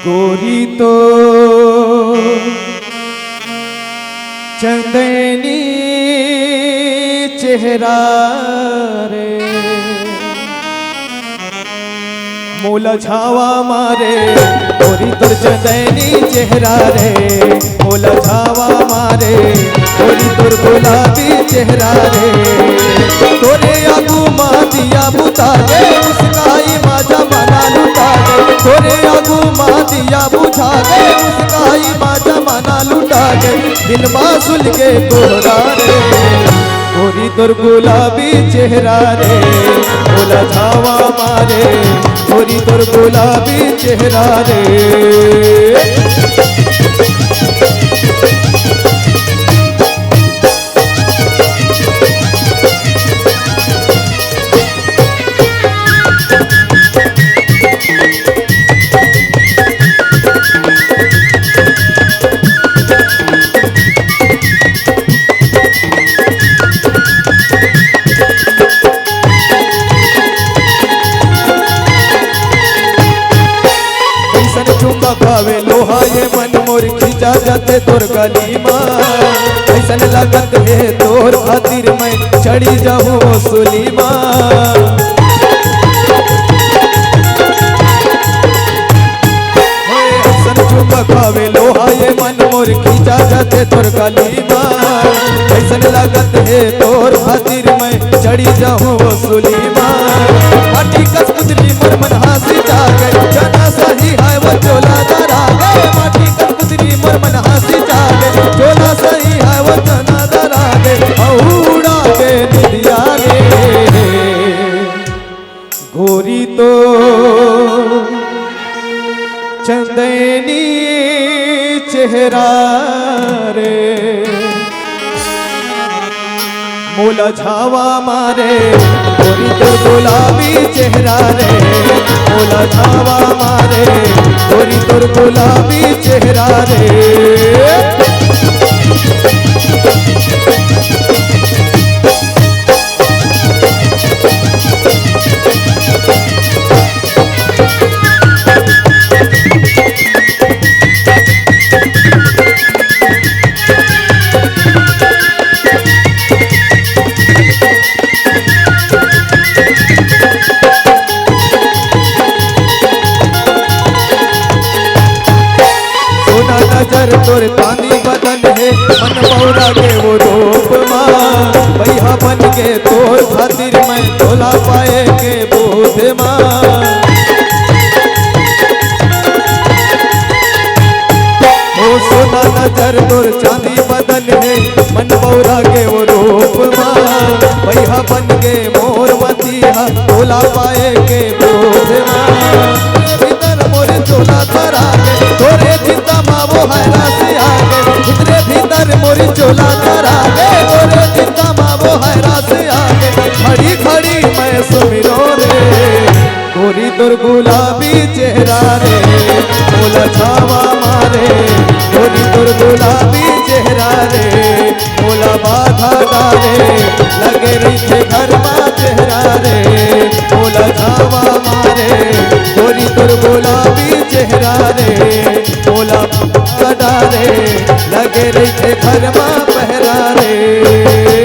गोरी तो चंदनी चेहरा रे, मोला छावा मारे। गोरी तोर चंदनी चेहरा रे, मोला छावा मारे। गोरी तोर गुलाबी चेहरा रे, तोरे आगू मा दिया बुता गे, मुस्काई माझा मना लुटा गे। तोरे आगू मा दिया बुझा गे, मुस्काई माझा मना लुटा गे। दिल मासुल के तोहरा रे, गोरी तोर गुलाबी चेहरा रे, मोला छावा मारे। गोरी तोर गुलाबी चेहरा रे। खावे लोहा ये मन मोर खींचा जाते तोर गली माँ। ऐसन लगत है तोर खातिर मैं चढ़ी जाऊँ सुली माँ। ऐसन चुम्बा खावे लोहा ये मन मोर खींचा जाते तोर गली माँ। ऐसन लगत है तोर खातिर मैं चढ़ी जाऊँ सुली माँ। माटी कस कुदली मोर मन हंसी जागे, जाना सही है वो चोला दरा गे। माटी कस कुदली मोर मन हंसी जागे, चोला सही है वो जाना दरा गे। औड़ा के निदिया गे, गोरी तो चंदनी चेहरा रे, मोला छावा मारे। गोरी तोर गुलाबी चेहरा रे, मोला छावा मारे। गोरी तोर गुलाबी चेहरा रे। नजर तोर तानी बदन है, मन पौरा के वो रूप माँ। भैया बन के तोर खातिर मैं तोला पाए के बोध माँ। ओ सोना नजर तोर चांदी बदन है, मन पौरा के वो रूप माँ। भैया बन के मोर मतिया तोला पाए के बोध माँ। भीतर मोरे चोला धरा के तोरे चिंता माँ वो हैरा से आगे। इतने भीतर मोरी चोला धरा के तोरे चिंता माँ वो हैरा से आगे। खड़ी खड़ी मैं सुमिरो रे, गोरी तोर गुलाबी चेहरा रे, मोला छावा मारे। गोरी तोर गुलाबी चेहरा रे, मोला बाधा डाले। लगे रही घर माँ चेहरा रे, मोला छावा मारे। गोरी तोर गुलाबी चेहरा रे, मोला बाधा डाले। लगे रही घर माँ पहरा रे।